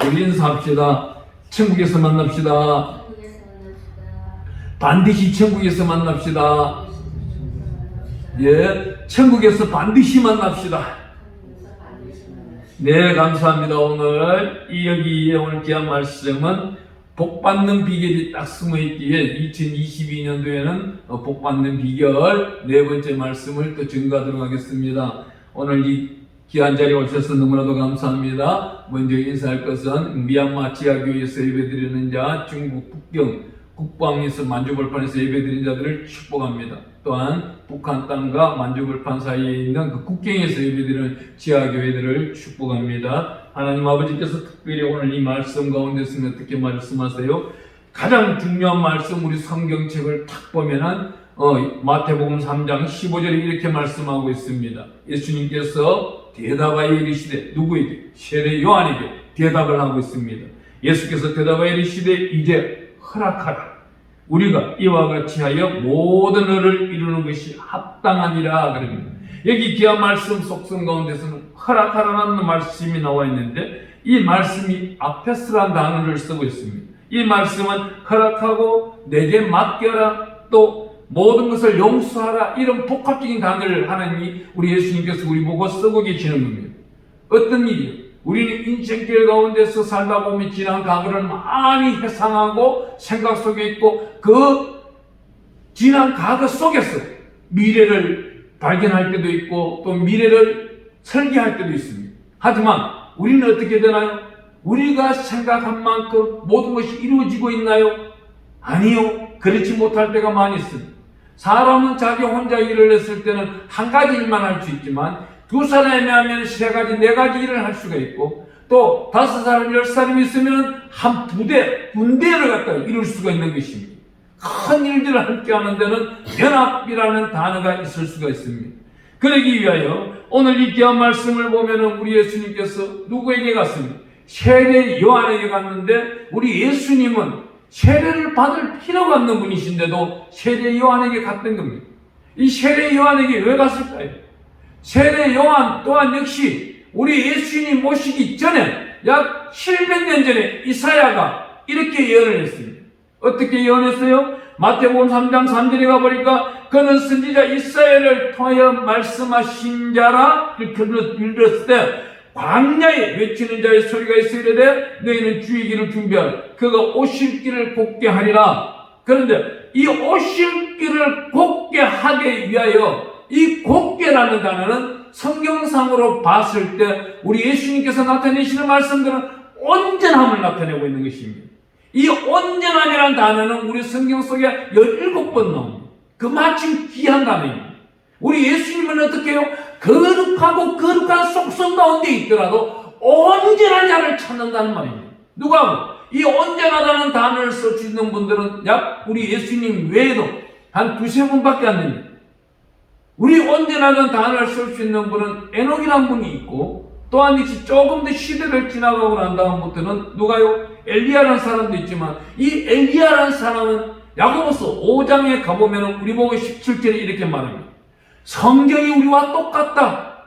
우리 인사합시다. 천국에서 만납시다. 반드시 천국에서 만납시다. 예, 천국에서 반드시 만납시다. 네, 감사합니다. 오늘 오늘 귀한 말씀은 복받는 비결이 딱 숨어있기에 2022년도에는 복받는 비결 네 번째 말씀을 또 증거하도록 하겠습니다. 오늘 이 귀한 자리에 오셔서 너무나도 감사합니다. 먼저 인사할 것은 미얀마 지하교회에서 예배드리는 자, 중국 북경 국방에서 만주벌판에서 예배드린 자들을 축복합니다. 또한 북한 땅과 만주벌판 사이에 있는 그 국경에서 예배드리는 지하교회들을 축복합니다. 하나님 아버지께서 특별히 오늘 이 말씀 가운데서 어떻게 말씀하세요? 가장 중요한 말씀, 우리 성경책을 탁 보면은 마태복음 3장 15절에 이렇게 말씀하고 있습니다. 예수님께서 대답하여 이르시되, 누구에게? 세례 요한에게 대답을 하고 있습니다. 예수께서 대답하여 이르시되, 이제 허락하라. 우리가 이와 같이 하여 모든 의를 이루는 것이 합당하니라 그럽니다. 여기 귀한 말씀 속성 가운데서는 허락하라는 말씀이 나와 있는데, 이 말씀이 아페스라는 단어를 쓰고 있습니다. 이 말씀은 허락하고 내게 맡겨라, 또 모든 것을 용서하라, 이런 복합적인 단어를 하나님이 우리 예수님께서 우리 보고 쓰고 계시는 겁니다. 어떤 일이요? 우리는 인생길 가운데서 살다 보면 지난 과거를 많이 회상하고 생각 속에 있고, 그 지난 과거 속에서 미래를 발견할 때도 있고 또 미래를 설계할 때도 있습니다. 하지만 우리는 어떻게 되나요? 우리가 생각한 만큼 모든 것이 이루어지고 있나요? 아니요. 그렇지 못할 때가 많이 있습니다. 사람은 자기 혼자 일을 했을 때는 한 가지 일만 할 수 있지만, 두 사람이 하면 세 가지, 네 가지 일을 할 수가 있고, 또 다섯 사람, 열 사람이 있으면 한 군대를 갖다 이룰 수가 있는 것입니다. 큰 일들을 함께 하는 데는 연합이라는 단어가 있을 수가 있습니다. 그러기 위하여 오늘 이 귀한 말씀을 보면은 우리 예수님께서 누구에게 갔습니까? 세례 요한에게 갔는데, 우리 예수님은 세례를 받을 필요가 없는 분이신데도 세례 요한에게 갔던 겁니다. 이 세례 요한에게 왜 갔을까요? 세례 요한 또한 역시 우리 예수님 모시기 전에 약 700년 전에 이사야가 이렇게 예언을 했습니다. 어떻게 예언했어요? 마태복음 3장 3절에 가보니까 그는 선지자 이사야를 통하여 말씀하신 자라 이렇게 읽었을 때, 광야에 외치는 자의 소리가 있어 이르되 너희는 주의 길을 준비하라. 그가 오실 길을 곱게 하리라. 그런데 이 오실 길을 곱게 하기 위하여, 이 곱게라는 단어는 성경상으로 봤을 때 우리 예수님께서 나타내시는 말씀들은 온전함을 나타내고 있는 것입니다. 이 온전함이라는 단어는 우리 성경 속에 17번 나옵니다. 그 마침 귀한 단어입니다. 우리 예수님은 어떻게 해요? 거룩하고 거룩한 속성 가운데 있더라도 온전한 자를 찾는다는 말입니다. 누가 이 온전하다는 단어를 쓸 수 있는 분들은 약 우리 예수님 외에도 한 두세 분밖에 안 됩니다. 우리 온전하다는 단어를 쓸 수 있는 분은 에녹이라는 분이 있고, 또한 조금 더 시대를 지나가고 난 다음부터는 누가요? 엘리야라는 사람도 있지만, 이 엘리야라는 사람은 야고보서 5장에 가보면 우리 보고 17절에 이렇게 말합니다. 성경이 우리와 똑같다.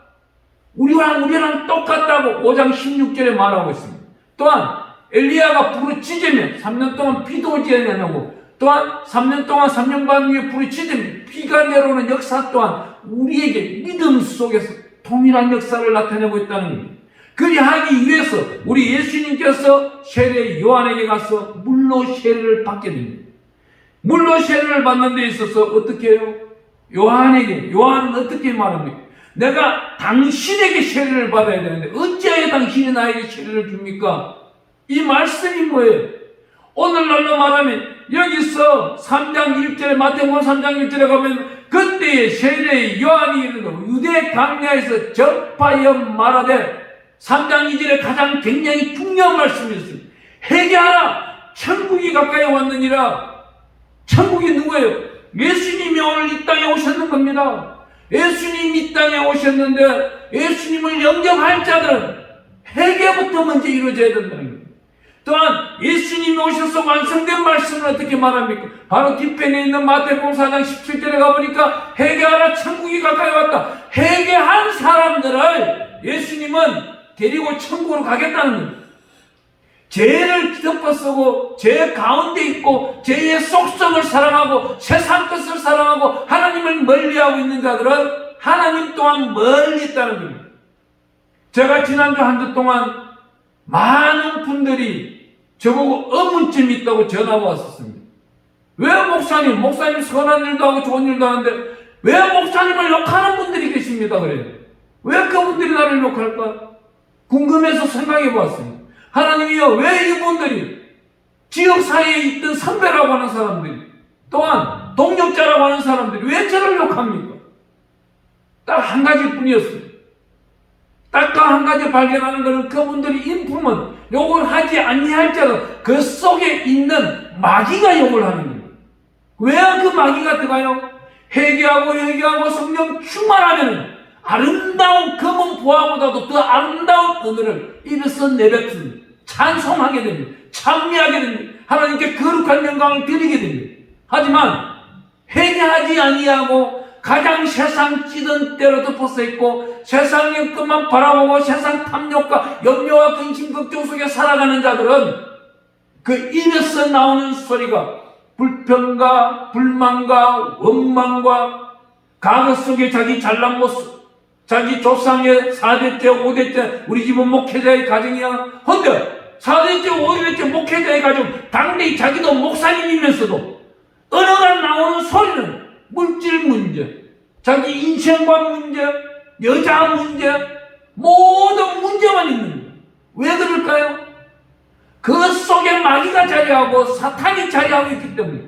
우리랑 똑같다고 5장 16절에 말하고 있습니다. 또한 엘리야가 부르짖으면 3년 동안 비도 오지 않냐고, 또한 3년 동안 3년 반 후에 부르짖으면 비가 내려오는 역사 또한 우리에게 믿음 속에서 동일한 역사를 나타내고 있다는 겁니다. 그리하기 위해서 우리 예수님께서 세례 요한에게 가서 물로 세례를 받게 됩니다. 물로 세례를 받는 데 있어서 어떻게 해요? 요한은 어떻게 말합니까? 내가 당신에게 세례를 받아야 되는데 어찌하여 당신이 나에게 세례를 줍니까? 이 말씀이 뭐예요? 오늘날로 말하면 여기서 3장 1절에 마태복음 3장 1절에 가면 그때에 세례 요한이 이르러 유대 광야에서 접하여 말하되, 3장 2절에 가장 굉장히 중요한 말씀이었습니다. 회개하라, 천국이 가까이 왔느니라. 천국이 누구예요? 예수님이 오늘 이 땅에 오셨는 겁니다. 예수님이 이 땅에 오셨는데 예수님을 영접할 자들은 회개부터 먼저 이루어져야 된다는 겁니다. 또한 예수님이 오셔서 완성된 말씀을 어떻게 말합니까? 바로 뒤편에 있는 마태복음 4장 17절에 가보니까 회개하라, 천국이 가까이 왔다. 회개한 사람들을 예수님은 데리고 천국으로 가겠다는 겁니다. 죄를 덮어쓰고 죄 가운데 있고 죄의 속성을 사랑하고 세상 것을 사랑하고 하나님을 멀리하고 있는 자들은 하나님 또한 멀리 있다는 겁니다. 제가 지난주 한 주 동안 많은 분들이 저보고 의문점이 있다고 전화가 왔었습니다. 왜 목사님 선한 일도 하고 좋은 일도 하는데 왜 목사님을 욕하는 분들이 계십니다 그래요. 왜 그분들이 나를 욕할까? 궁금해서 생각해 보았습니다. 하나님이여, 왜 이분들이 지역사회에 있던 선배라고 하는 사람들이 또한 동력자라고 하는 사람들이 왜 저를 욕합니까? 딱 한 가지뿐이었습니다. 딱 한 가지 발견하는 것은 그분들이 인품은 욕을 하지 아니할지라도 그 속에 있는 마귀가 욕을 하는 겁니다. 왜 그 마귀가 들어가요? 회개하고 성령 충만하면 아름다운 검은 보화보다도 더 아름다운 언어를 입에서 내뱉습니다. 찬송하게 됩니다. 찬미하게 됩니다. 하나님께 거룩한 영광을 드리게 됩니다. 하지만 회개하지 아니하고 가장 세상 찌든 때로 덮어서 있고 세상의 것만 바라보고 세상 탐욕과 염려와 근심 걱정 속에 살아가는 자들은 그 입에서 나오는 소리가 불평과 불만과 원망과 과거 속에 자기 잘난 모습, 자기 조상의 4대째 5대째 우리 집은 목회자의 가정이야. 근데 4대째 5대째 목회자의 가정 당대히 자기도 목사님이면서도 언어가 나오는 소리는 물질 문제, 자기 인생관 문제, 여자 문제, 모든 문제만 있는 거예요. 왜 그럴까요? 그 속에 마귀가 자리하고 사탄이 자리하고 있기 때문에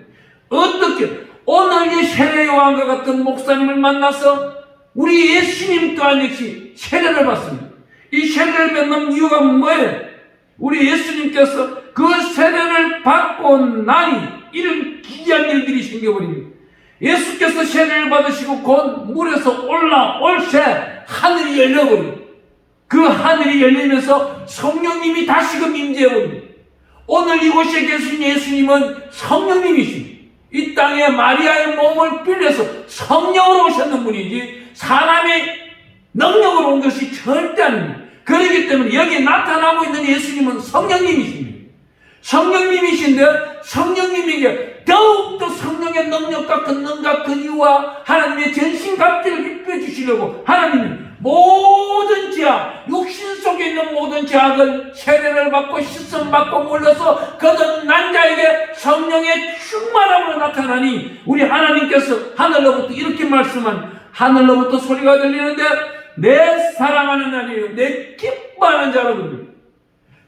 어떻게 오늘 이 세례 요한과 같은 목사님을 만나서 우리 예수님 또한 역시 세례를 받습니다. 이 세례를 받는 이유가 뭐예요? 우리 예수님께서 그 세례를 받고 나니 이런 기이한 일들이 생겨버립니다. 예수께서 세례를 받으시고 곧 물에서 올라올 새 하늘이 열려버립니다. 그 하늘이 열리면서 성령님이 다시금 임재해버립니다. 오늘 이곳에 계신 예수님은 성령님이십니다. 이 땅에 마리아의 몸을 빌려서 성령으로 오셨는 분이지 사람의 능력으로 온 것이 절대 아닙니다. 그렇기 때문에 여기 나타나고 있는 예수님은 성령님이십니다. 성령님이신데 성령님에게 더욱더 성령의 능력과 권능과 근위와 하나님의 전신갑주를 입혀주시려고 하나님이 모든 죄악, 육신 속에 있는 모든 죄악을 세례를 받고 씻음받고 물러서 거듭 난 자에게 성령의 충만함으로 나타나니 우리 하나님께서 하늘로부터 이렇게 말씀한 하늘로부터 소리가 들리는데 내 사랑하는 아들이요 내 기뻐하는 자로군요.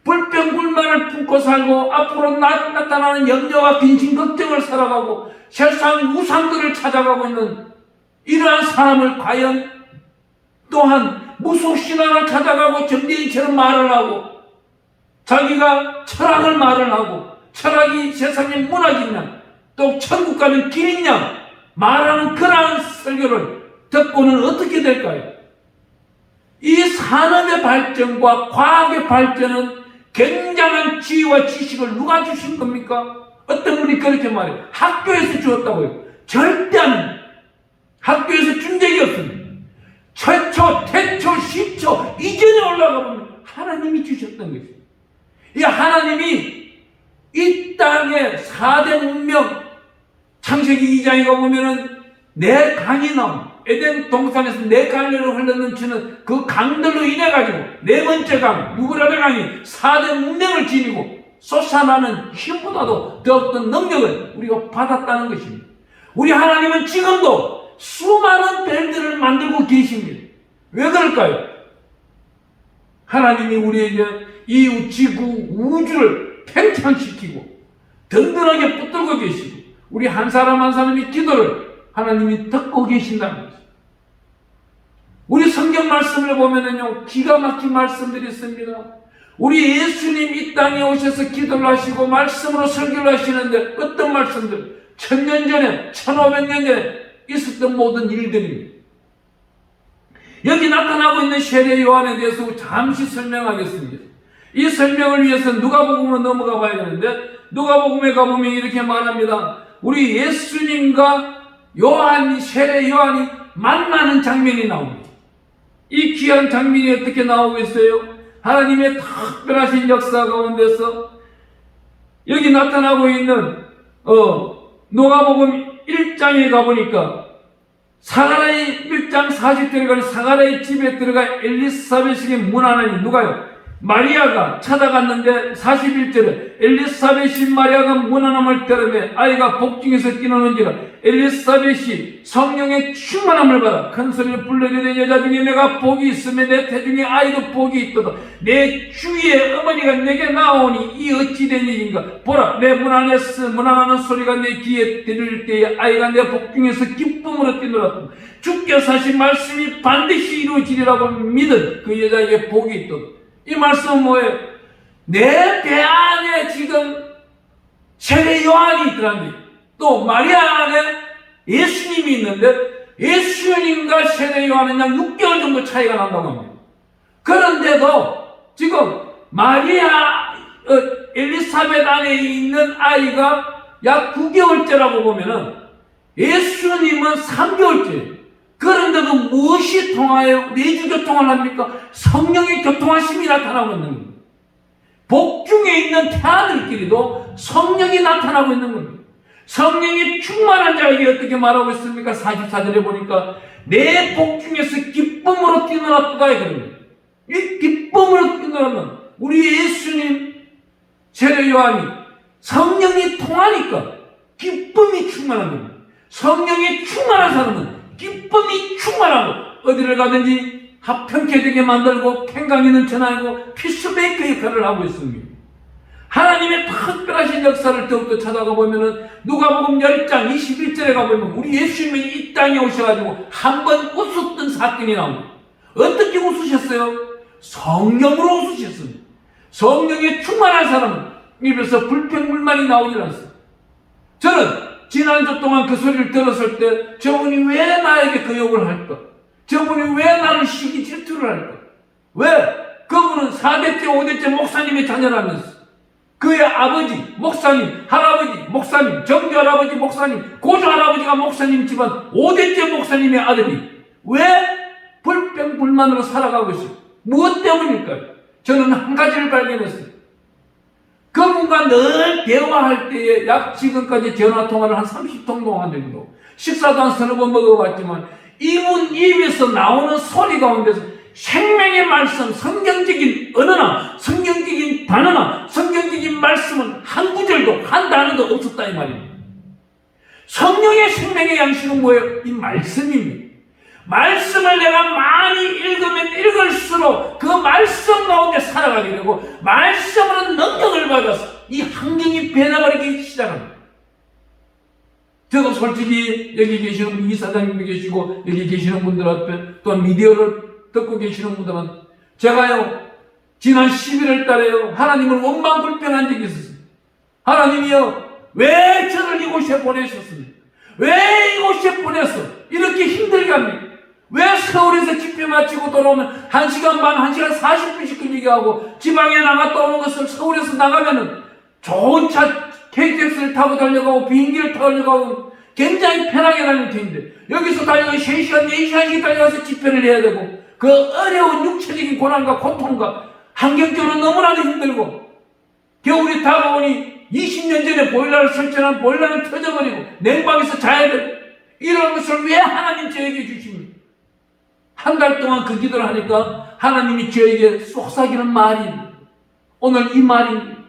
불평불만을 품고 살고 앞으로 나타나는 염려와 빈신 걱정을 살아가고 세상 우상들을 찾아가고 있는 이러한 사람을 과연 또한 무속신앙을 찾아가고 정대인처럼 말을 하고 자기가 철학을 말을 하고 철학이 세상의 문학이냐 또 천국 가는 길이냐 말하는 그러한 설교를 듣고는 어떻게 될까요? 이 산업의 발전과 과학의 발전은 굉장한 지혜와 지식을 누가 주신 겁니까? 어떤 분이 그렇게 말해요. 학교에서 주었다고요. 절대 아닙니다. 학교에서 준 적이 없습니다. 최초, 태초, 시초 이전에 올라가 보면 하나님이 주셨던 것입니다. 이 하나님이 이 땅에 4대 문명 창세기 2장에 가보면은 네 강이 나옵니다. 에덴 동산에서 네 강으로 흘러넘치는 그 강들로 인해 가지고 네 번째 강 유브라데 강이 4대 문명을 지니고 솟아나는 힘보다도 더 어떤 능력을 우리가 받았다는 것입니다. 우리 하나님은 지금도 수많은 별들을 만들고 계십니다. 왜 그럴까요? 하나님이 우리에게 이 지구 우주를 팽창시키고 든든하게 붙들고 계시고 우리 한 사람 한 사람의 기도를 하나님이 듣고 계신다는 거죠. 우리 성경 말씀을 보면은요, 기가 막힌 말씀들이 있습니다. 우리 예수님 이 땅에 오셔서 기도를 하시고 말씀으로 설교를 하시는데 어떤 말씀들? 1000년 전에, 1500년 전에 있었던 모든 일들입니다. 여기 나타나고 있는 세례 요한에 대해서 잠시 설명하겠습니다. 이 설명을 위해서 누가복음으로 넘어가 봐야 되는데 누가복음에 가보면 이렇게 말합니다. 우리 예수님과 세례 요한이 만나는 장면이 나옵니다. 이 귀한 장면이 어떻게 나오고 있어요? 하나님의 특별하신 역사 가운데서 여기 나타나고 있는 누가복음 1장에 가보니까 사가랴의 1장 40절에 가는 사가랴의 집에 들어가 엘리사벳에게 문하나니 누가요? 마리아가 찾아갔는데 41절에 엘리사벳이 마리아가 문안함을 들으며 아이가 복중에서 뛰노는지라 엘리사벳이 성령의 충만함을 받아 큰소리로 불러내는 여자 중에 내가 복이 있으며 내 태중에 아이도 복이 있도다. 내 주위에 어머니가 내게 나오니 이 어찌 된 일인가. 보라 내 문안하는 소리가 내 귀에 들릴 때에 아이가 내 복중에서 기쁨으로 뛰놀았다. 주께서 하신 말씀이 반드시 이루어지리라고 믿은 그 여자에게 복이 있도다. 이 말씀은 뭐예요? 내 배 안에 지금 세례 요한이 있더란데 또 마리아 안에 예수님이 있는데 예수님과 세례 요한은 약 6개월 정도 차이가 난다고 합니다. 그런데도 지금 마리아 엘리사벳 안에 있는 아이가 약 9개월째라고 보면은 예수님은 3개월째예요. 그런데도 무엇이 통하여 내주 교통을 합니까? 성령의 교통하심이 나타나고 있는 겁니다. 복중에 있는 태아들끼리도 성령이 나타나고 있는 겁니다. 성령이 충만한 자에게 어떻게 말하고 있습니까? 44절에 보니까 내 복중에서 기쁨으로 뛰놀았다 이겁니다. 이 기쁨으로 뛰놀았는 우리 예수님 세례 요한이 성령이 통하니까 기쁨이 충만한 겁니다. 성령이 충만한 사람은 기쁨이 충만하고 어디를 가든지 합평케 되게 만들고 평강이 넘쳐나고 피스메이커 역할을 하고 있습니다. 하나님의 특별하신 역사를 더욱더 찾아가 보면은 누가복음 10장 21절에 가보면 우리 예수님이 이 땅에 오셔가지고 한 번 웃었던 사건이 나옵니다. 어떻게 웃으셨어요? 성령으로 웃으셨습니다. 성령에 충만한 사람은 입에서 불평불만이 나오질 않습니다. 저는 지난주 동안 그 소리를 들었을 때 저분이 왜 나에게 그 욕을 할까? 저분이 왜 나를 시기 질투를 할까? 왜? 그분은 4대째 5대째 목사님의 자녀라면서 그의 아버지 목사님, 할아버지 목사님, 정조할아버지 목사님, 고조할아버지가 목사님 집안 5대째 목사님의 아들이 왜 불평불만으로 살아가고 있어요? 무엇 때문일까요? 저는 한 가지를 발견했어요. 그분과 늘 대화할 때에 약 지금까지 전화통화를 한 30통 동안 정도 식사도 한 서너 번 먹어봤지만 이분 입에서 나오는 소리 가운데서 생명의 말씀, 성경적인 언어나 성경적인 단어나 성경적인 말씀은 한 구절도 한 단어도 없었다 이 말입니다. 성령의 생명의 양식은 뭐예요? 이 말씀입니다. 말씀을 내가 많이 읽으면 읽을수록 그 말씀 가운데 살아가게 되고 말씀으로 능력을 받아서 이 환경이 변해버리기 시작합니다. 저도 솔직히 여기 계시는 이사장님도 계시고 여기 계시는 분들 앞에 또한 미디어를 듣고 계시는 분들은 제가요 지난 11월 달에요 하나님을 원망 불평한 적이 있었어요. 하나님이요 왜 저를 이곳에 보내셨습니까? 왜 이곳에 보내서 이렇게 힘들게 합니까? 왜 서울에서 집회 마치고 돌아오면 1시간 반, 1시간 40분씩 걸리게 하고 지방에 나갔다 오는 것을 서울에서 나가면은 좋은 차 KTX를 타고 달려가고 비행기를 타고 달려가고 굉장히 편하게 다닐 텐데 여기서 달려가 3시간, 4시간씩 달려가서 집회를 해야 되고 그 어려운 육체적인 고난과 고통과 환경적으로 너무나도 힘들고 겨울이 다가오니 20년 전에 보일러를 설치한 보일러는 터져버리고 냉방에서 자야 되고 이런 것을 왜 하나님 저에게 주십니까? 한 달 동안 그 기도를 하니까 하나님이 저에게 속삭이는 말이 오늘 이 말입니다.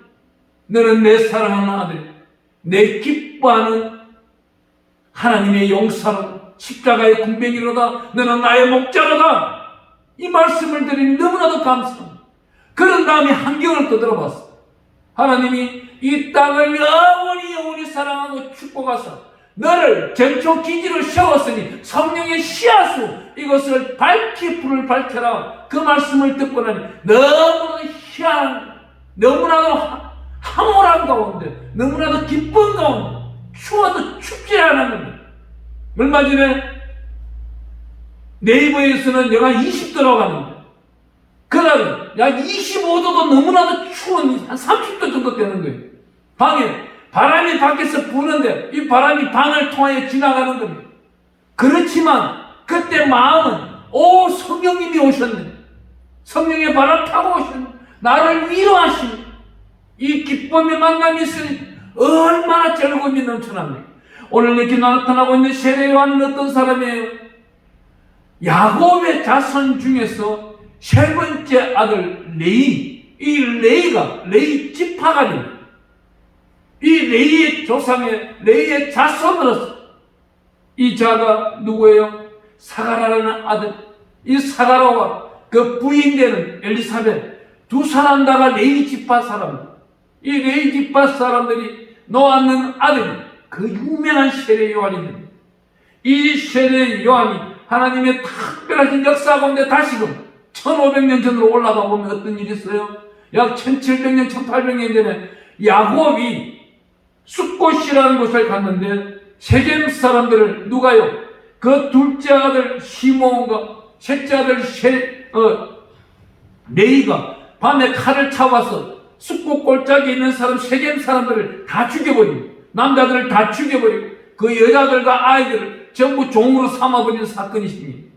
너는 내 사랑하는 아들, 내 기뻐하는 하나님의 용사로 십자가의 군병이로다. 너는 나의 목자로다. 이 말씀을 드리니 너무나도 감사합니다. 그런 다음에 환경을 떠들어봤어. 하나님이 이 땅을 영원히 사랑하고 축복하사 너를 전초 기지를 세웠으니 성령의 씨앗으로 이것을 밝히 불을 밝혀라. 그 말씀을 듣고 나니 너무나도 희한한 너무나도 황홀한 가운데 너무나도 기쁜 가운데 추워도 춥지 않았는데 얼마 전에 네이버에서는 영하 20도라고 하는데 그날 약 25도도 너무나도 추운 한 30도 정도 되는 거예요. 방에 바람이 밖에서 부는데 이 바람이 방을 통하여 지나가는 겁니다. 그렇지만 그때 마음은 오 성령님이 오셨네. 성령의 바람 타고 오신 나를 위로하신 이 기쁨의 만남이 있으니 얼마나 즐거움이 넘쳐납니까? 오늘 이렇게 나타나고 있는 세례 요한은 어떤 사람이에요? 야곱의 자손 중에서 세 번째 아들 레위, 이 레위가 레위 지파가 됩니다. 이 레위의 조상의 레위의 자손으로서 이 자가 누구예요? 사가라라는 아들. 이 사가라와 그 부인되는 엘리사벳 두 사람 다가 레위 지파 사람. 이 레위 지파 사람들이 놓았는 아들이 그 유명한 세례 요한입니다. 이 세례 요한이 하나님의 특별하신 역사 가운데 다시금 1500년 전으로 올라가 보면 어떤 일이 있어요? 약 1700년, 1800년 전에 야곱이 숫곳이라는 곳을 갔는데 세겜 사람들을 누가요? 그 둘째 아들 시므온과 셋째 아들 레위가 밤에 칼을 차와서 숫곳 골짜기에 있는 사람 세겜 사람들을 다 죽여버리고 남자들을 다 죽여버리고 그 여자들과 아이들을 전부 종으로 삼아버리는 사건이 있습니다.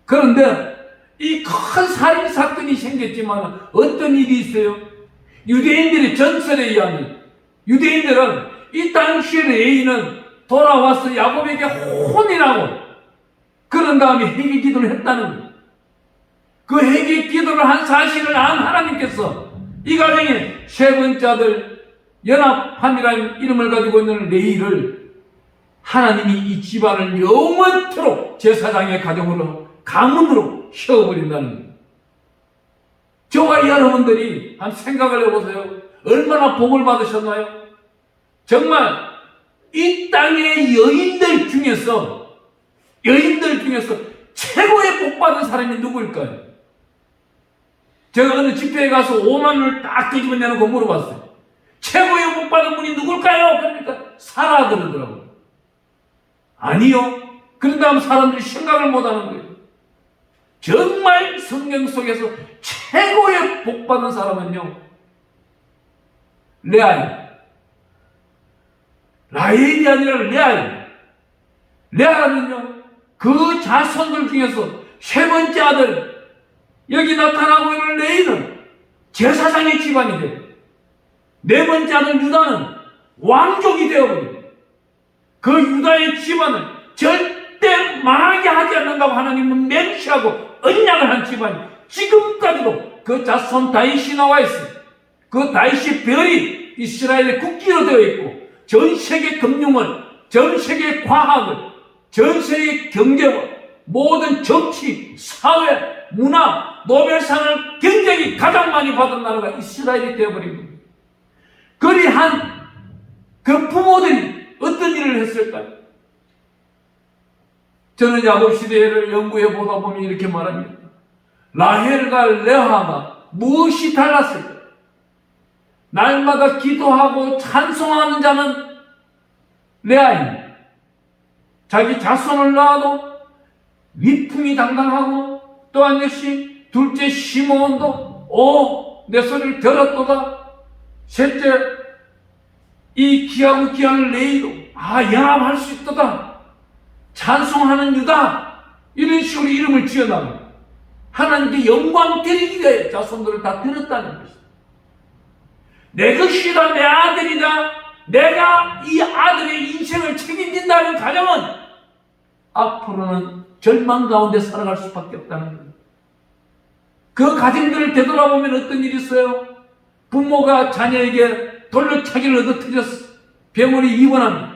그런데 이 큰 살인 사건이 생겼지만 어떤 일이 있어요? 유대인들의 전설에 의하면 유대인들은 이 당시에 레위는 돌아와서 야곱에게 혼이라고 그런 다음에 회개 기도를 했다는 거예요. 그 회개 기도를 한 사실을 안 하나님께서 이 가정에 세 번째 아들 연합함이라는 이름을 가지고 있는 레위를 하나님이 이 집안을 영원토록 제사장의 가정으로 가문으로 세워버린다는 거예요. 저와 여러분들이 한 생각을 해보세요. 얼마나 복을 받으셨나요? 정말 이 땅의 여인들 중에서 최고의 복 받은 사람이 누구일까요? 제가 어느 집회에 가서 5만 원을 딱 끄집어내놓고 물어봤어요. 최고의 복 받은 분이 누굴까요? 그러니까 사라 그러더라고요. 아니요. 그런 다음 사람들이 생각을 못하는 거예요. 정말 성경 속에서 최고의 복 받은 사람은요, 레아예요. 라헬이 아니라 레아예요. 레아는요, 그 자손들 중에서 세 번째 아들, 여기 나타나고 있는 레이는 제사장의 집안이 돼요. 네 번째 아들 유다는 왕족이 되어버려요. 그 유다의 집안을 절대 망하게 하지 않는다고 하나님은 맹세하고 언약을 한 집안이 지금까지도 그 자손 다윗이 나와 있어요. 그 다윗의 별이 이스라엘의 국기로 되어 있고 전 세계 금융을, 전 세계 과학을, 전 세계 경제를, 모든 정치, 사회, 문화, 노벨상을 굉장히 가장 많이 받은 나라가 이스라엘이 되어버린 겁니다. 그리한 그 부모들이 어떤 일을 했을까요? 저는 야곱 시대를 연구해 보다 보면 이렇게 말합니다. 라헬과 레아가 무엇이 달랐을까? 날마다 기도하고 찬송하는 자는 레아입니다. 자기 자손을 낳아도 위풍이 당당하고 또한 역시 둘째 시므온도 내 소리를 들었도다. 셋째 이 귀하고 귀한 레이도 연합할 수 있도다. 찬송하는 유다. 이런 식으로 이름을 지어나갑니다. 하나님께 영광 드리기 위해 자손들을 다 들었다는 것입니다. 내 것이다, 내 아들이다, 내가 이 아들의 인생을 책임진다는 가정은 앞으로는 절망 가운데 살아갈 수밖에 없다는 거예요. 그 가정들을 되돌아보면 어떤 일이 있어요? 부모가 자녀에게 돌려차기를 얻어뜨렸어. 병원에 입원합니다.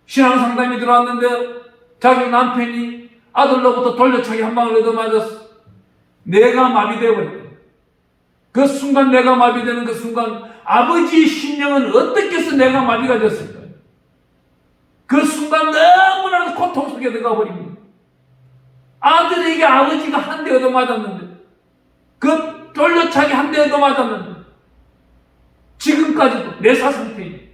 신앙상담이 들어왔는데 자기 남편이 아들로부터 돌려차기 한 방을 얻어맞았어. 뇌가 마비되어버렸다. 그 순간 뇌가 마비되는 그 순간 아버지의 심령은 어떻게 해서 뇌가 마비가 됐을까요? 그 순간 너무나도 고통 속에 들어가 버립니다. 아들에게 아버지가 한 대 얻어맞았는데 그 돌려차기 한 대 얻어맞았는데 지금까지도 내사 상태입니다.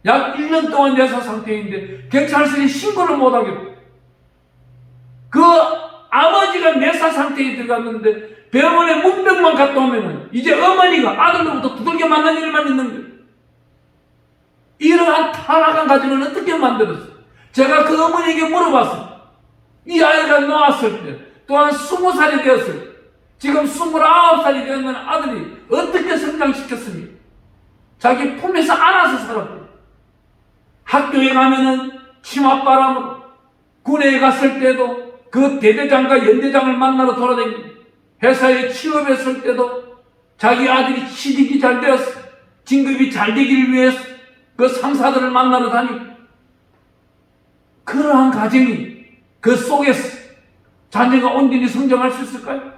약 1년 동안 내사 상태인데 경찰서에 신고를 못하겠고 그 아버지가 내사 상태에 들어갔는데 병원에 문병만 갔다 오면은 이제 어머니가 아들로부터 두들겨 맞는 일만 있는 거예요. 이러한 타락한 가정을 어떻게 만들었어요? 제가 그 어머니에게 물어봤어요. 이 아이가 나왔을 때 또한 20살이 되었을 지금 29살이 되었는 아들이 어떻게 성장시켰습니까? 자기 품에서 안아서 살았대요. 학교에 가면은 치맛바람으로, 군에 갔을 때도 그 대대장과 연대장을 만나러 돌아다니고, 회사에 취업했을 때도 자기 아들이 취직이 잘 되었어, 진급이 잘 되기를 위해서 그 상사들을 만나러 다니고, 그러한 가정이 그 속에서 자녀가 온전히 성장할 수 있을까요?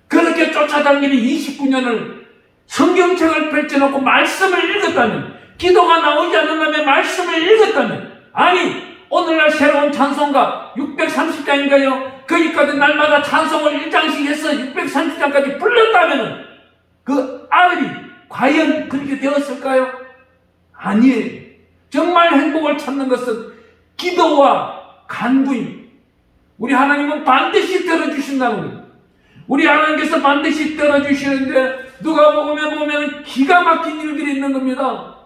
그렇게 쫓아다니는 29년을 성경책을 펼쳐놓고 말씀을 읽었다면, 기도가 나오지 않는다면 말씀을 읽었다면, 아니 오늘날 새로운 찬송가 630장인가요? 거기까지 날마다 찬송을 1장씩 해서 630장까지 불렀다면 그 아들이 과연 그렇게 되었을까요? 아니에요. 정말 행복을 찾는 것은 기도와 간구입니다. 우리 하나님은 반드시 들어주신다는 거예요. 우리 하나님께서 반드시 들어주시는데 누가복음에 보면 기가 막힌 일들이 있는 겁니다.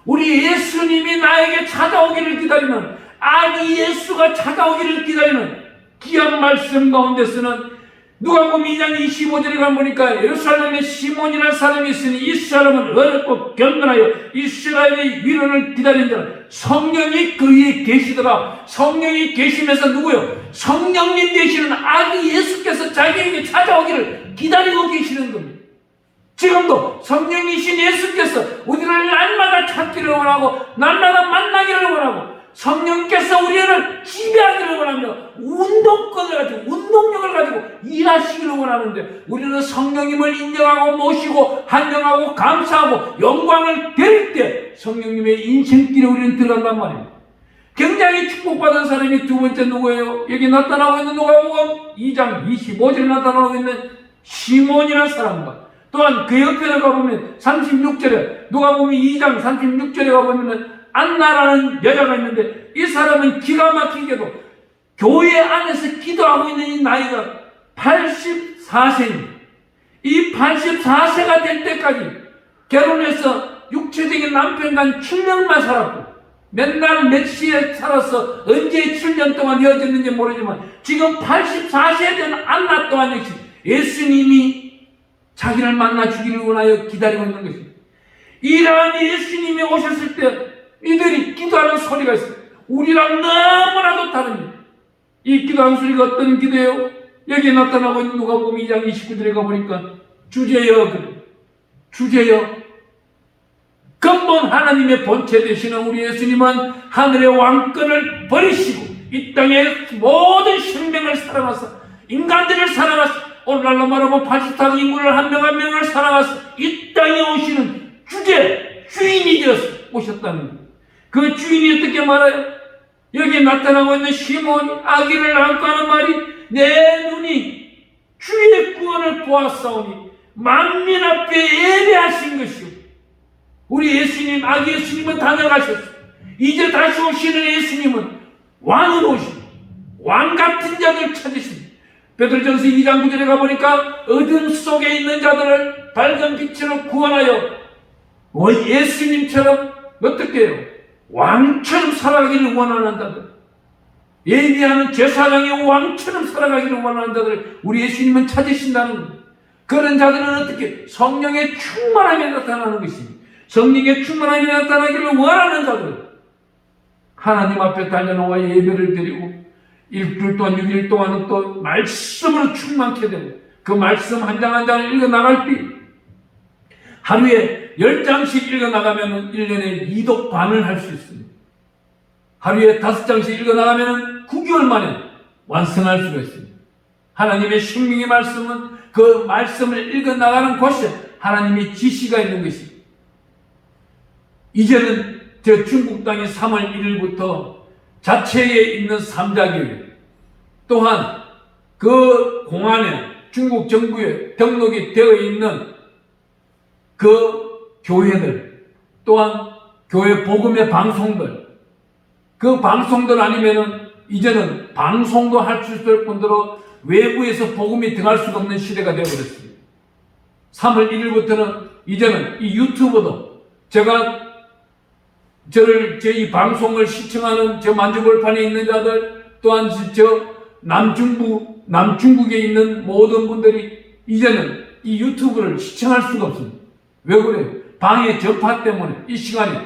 우리 예수님이 나에게 찾아오기를 기다리는, 아니 예수가 찾아오기를 기다리는 귀한 말씀 가운데서는 누가복음 2장 25절에 가보니까 예루살렘에 시몬이라는 사람이 있으니 이 사람은 어렵고 경건하여 이스라엘의 위로를 기다린 자라. 성령이 그 위에 계시더라. 성령이 계시면서 누구요? 성령님 되시는 아기 예수께서 자기에게 찾아오기를 기다리고 계시는 겁니다. 지금도 성령이신 예수께서 우리를 날마다 찾기를 원하고 날마다 만나기를 원하고 성령께서 우리를 지배하기를 원하며 운동권을 가지고 운동력을 가지고 일하시기를 원하는데, 우리는 성령님을 인정하고 모시고 환영하고 감사하고 영광을 드릴 때 성령님의 인생길에 우리는 들어간단 말입니다. 굉장히 축복받은 사람이 두 번째 누구예요? 여기 나타나고 있는 누가복음 2장 25절에 나타나고 있는 시몬이라는 사람과, 또한 그 옆에를 가보면 36절에 누가복음 2장 36절에 가보면 안나라는 여자가 있는데, 이 사람은 기가 막히게도 교회 안에서 기도하고 있는 이 나이가 84세입니다. 이 84세가 될 때까지 결혼해서 육체적인 남편과 7년만 살았고, 맨날 몇 시에 살아서 언제 7년 동안 헤어졌는지 모르지만 지금 84세 된 안나 또한 역시 예수님이 자기를 만나 주기를 원하여 기다리고 있는 것입니다. 이러한 예수님이 오셨을 때 이들이 기도하는 소리가 있어요. 우리랑 너무나도 다릅니다. 이 기도하는 소리가 어떤 기도예요? 여기에 나타나고 있는 누가복음 2장 29절에 가보니까 주제여, 그래. 주제여. 근본 하나님의 본체 되시는 우리 예수님은 하늘의 왕권을 버리시고 이 땅의 모든 생명을 사랑하사, 인간들을 사랑하사, 오늘날로 말하면 84억 인구를 한 명 한 명을 사랑하사 이 땅에 오시는 주인이 되어서 오셨다는 거예요. 그 주인이 어떻게 말해요? 여기에 나타나고 있는 시몬이 아기를 안고 하는 말이, 내 눈이 주의 구원을 보았사오니 만민 앞에 예배하신 것이요. 우리 예수님, 아기 예수님은 다녀가셨어요. 이제 다시 오시는 예수님은 왕은 오시고 왕 같은 자들 찾으십니다. 베드로전서 2장 9절에 가보니까 어둠 속에 있는 자들을 밝은 빛으로 구원하여 예수님처럼 어떻게 해요? 왕처럼 살아가기를 원하는 자들, 예비하는 제사장의 왕처럼 살아가기를 원하는 자들 우리 예수님은 찾으신다는 겁니다. 그런 자들은 어떻게? 성령의 충만함이 나타나는 것입니다. 성령의 충만함이 나타나기를 원하는 자들, 하나님 앞에 달려나와 예배를 드리고 일주일 동안 6일 동안은 또 말씀으로 충만케 되고 그 말씀 한 장 한 장을 읽어나갈 때 하루에 10장씩 읽어나가면 1년에 2독 반을 할 수 있습니다. 하루에 5장씩 읽어나가면 9개월 만에 완성할 수가 있습니다. 하나님의 생명의 말씀은 그 말씀을 읽어나가는 곳에 하나님의 지시가 있는 것입니다. 이제는 저 중국 땅이 3월 1일부터 자체에 있는 삼자교회, 또한 그 공안에 중국 정부에 등록이 되어 있는 그 교회들, 또한 교회 복음의 방송들, 그 방송들 아니면은 이제는 방송도 할 수 있을 뿐더러 외부에서 복음이 들어갈 수가 없는 시대가 되어버렸습니다. 3월 1일부터는 이제는 이 유튜브도 제가 저희 방송을 시청하는 저 만주벌판에 있는 자들, 또한 저 남중부 남중국에 있는 모든 분들이 이제는 이 유튜브를 시청할 수가 없습니다. 왜 그래요? 방해 전파 때문에 이 시간에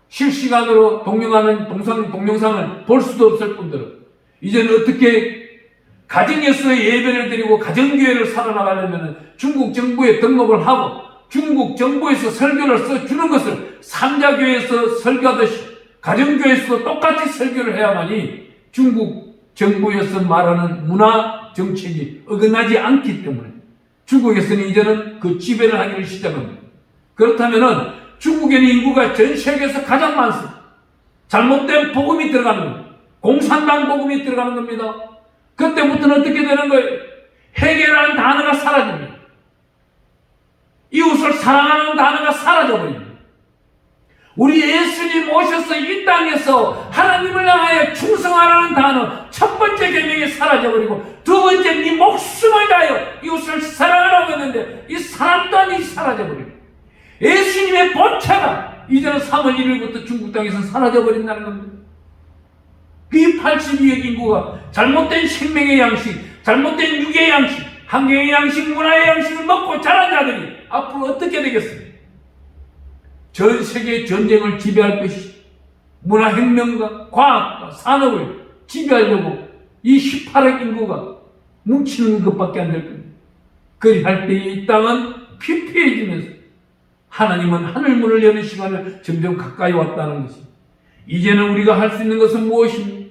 실시간으로 동영상을 볼 수도 없을 뿐더러 이제는 어떻게 가정에서 예배를 드리고 가정교회를 살아나가려면 중국 정부에 등록을 하고 중국 정부에서 설교를 써주는 것을 삼자교회에서 설교하듯이 가정교회에서도 똑같이 설교를 해야만이 중국 정부에서 말하는 문화 정책이 어긋나지 않기 때문에 중국에서는 이제는 그 지배를 하기를 시작합니다. 그렇다면 중국에는 인구가 전 세계에서 가장 많습니다. 잘못된 복음이 들어가는 겁니다. 공산당 복음이 들어가는 겁니다. 그때부터는 어떻게 되는 거예요? 회개라는 단어가 사라집니다. 이웃을 사랑하는 단어가 사라져버립니다. 우리 예수님 오셔서 이 땅에서 하나님을 향하여 충성하라는 단어 첫 번째 계명이 사라져버리고 두 번째 네 목숨을 다하여 이웃을 사랑하라고 했는데 이 사랑 또한 사라져버립니다. 예수님의 본체가 이제는 3월 1일부터 중국 땅에서 사라져버린다는 겁니다. 이 82억 인구가 잘못된 생명의 양식, 잘못된 육의 양식, 환경의 양식, 문화의 양식을 먹고 자란 자들이 앞으로 어떻게 되겠습니까? 전 세계 전쟁을 지배할 것이 문화혁명과 과학과 산업을 지배하려고 이 18억 인구가 뭉치는 것밖에 안 될 겁니다. 그리할 때에 이 땅은 피폐해지면서 하나님은 하늘문을 여는 시간을 점점 가까이 왔다는 것입니다. 이제는 우리가 할 수 있는 것은 무엇입니까?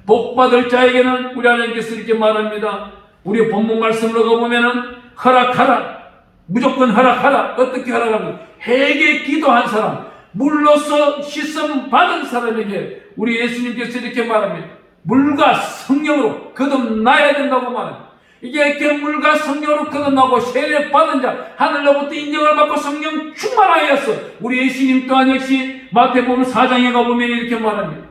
복받을 자에게는 우리 하나님께서 이렇게 말합니다. 우리 본문 말씀으로 가보면은 허락하라. 무조건 허락하라. 어떻게 하라고? 회개 기도한 사람, 물로서 씻음 받은 사람에게 우리 예수님께서 이렇게 말합니다. 물과 성령으로 거듭나야 된다고 말합니다. 이게 이렇게 물과 성령으로 거듭나고 세례 받은 자, 하늘로부터 인정을 받고 성령 충만하여서 우리 예수님 또한 역시 마태복음 4장에 가보면 이렇게 말합니다.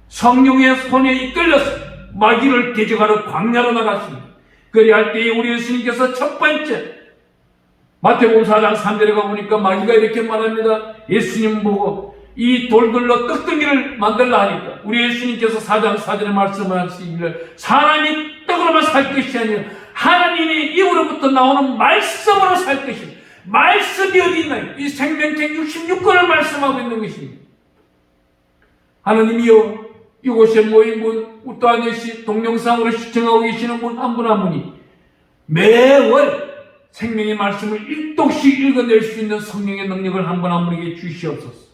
성령의 손에 이끌려서 마귀를 대적하러 광야로 나갔습니다. 그리할 때에 우리 예수님께서 첫 번째 마태복음 4장 3절에 가보니까 마귀가 이렇게 말합니다. 예수님 보고 이 돌들로 떡덩이를 만들라 하니까 우리 예수님께서 4장 4절에 말씀하시기를 사람이 떡으로만 살 것이 아니라 하나님의 입으로부터 나오는 말씀으로 살 것입니다. 말씀이 어디 있나요? 이 생명책 66권을 말씀하고 있는 것입니다. 하나님이여 이곳에 모인 분, 또한 역시 동영상으로 시청하고 계시는 분 한 분 한 분이 매월 생명의 말씀을 1독씩 읽어낼 수 있는 성령의 능력을 한 분 한 분에게 주시옵소서.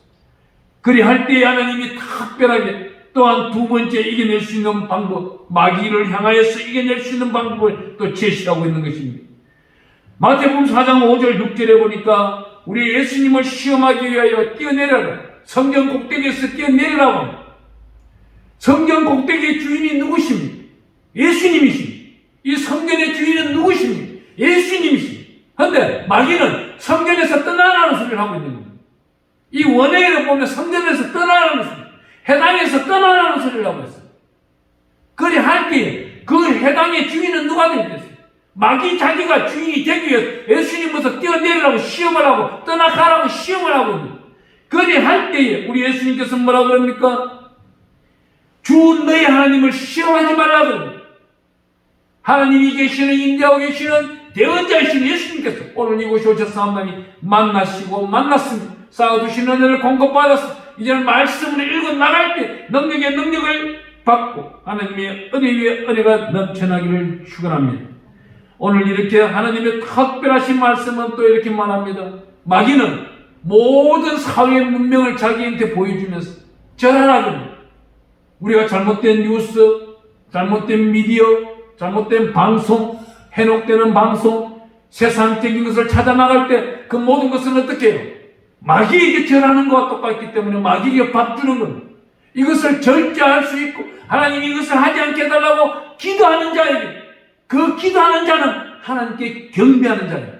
그리할 때에 하나님이 특별하게 또한 두 번째 이겨낼 수 있는 방법, 마귀를 향하여서 이겨낼 수 있는 방법을 또 제시하고 있는 것입니다. 마태복음 4장 5절 6절에 보니까 우리 예수님을 시험하기 위하여 뛰어내려라. 성전 꼭대기에서 뛰어내리라고 합니다. 성전 꼭대기의 주인이 누구십니까? 예수님이십니다. 이 성전의 주인은 누구십니까? 예수님이십니다. 그런데 마귀는 성전에서 떠나라는 소리를 하고 있는 겁니다. 이 원회를 보면 성전에서 떠나라는 소리, 해당에서 떠나라는 소리를 하고 있어요. 그리 할 때에 그 해당의 주인은 누가 되겠어요? 마귀 자기가 주인이 되기 위해 예수님부터 뛰어내리라고 시험을 하고 떠나가라고 시험을 하고 있는. 그리 할 때에 우리 예수님께서 뭐라고 그럽니까? 주 너희 하나님을 시험하지 말라고 그럽니다. 하나님이 계시는 인도하고 계시는 대언자이신 예수님께서 오늘 이곳에 오셔서하나님 만나시고 만났습니다. 쌓아두신 은혜를 공급받았습니다. 이제는 말씀을 읽어 나갈 때 능력의 능력을 받고 하나님의 은혜 위에 은혜가 넘쳐나기를 축원합니다. 오늘 이렇게 하나님의 특별하신 말씀은 또 이렇게 말합니다. 마귀는 모든 사회의 문명을 자기한테 보여주면서 절하라고 합니다. 우리가 잘못된 뉴스, 잘못된 미디어, 잘못된 방송, 해놓되는 방송, 세상적인 것을 찾아나갈 때 그 모든 것은 어떻게 해요? 마귀에게 절하는 것과 똑같기 때문에 마귀에게 밥 주는 겁니다. 이것을 절제할 수 있고 하나님이 이것을 하지 않게 해달라고 기도하는 자에게 그 기도하는 자는 하나님께 경배하는 자예요.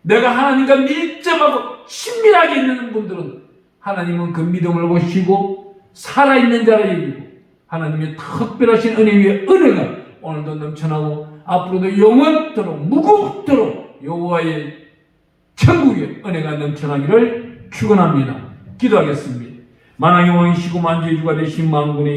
내가 하나님과 밀접하고 친밀하게 있는 분들은 하나님은 그 믿음을 보시고 살아있는 자를 얘기고 하나님의 특별하신 은혜 위에 은혜가 오늘도 넘쳐나고 앞으로도 영원토록 무궁토록 여호와의 천국의 은혜가 넘쳐나기를 축원합니다. 기도하겠습니다. 만왕의 왕이시고 만주의 주가 되신 만군의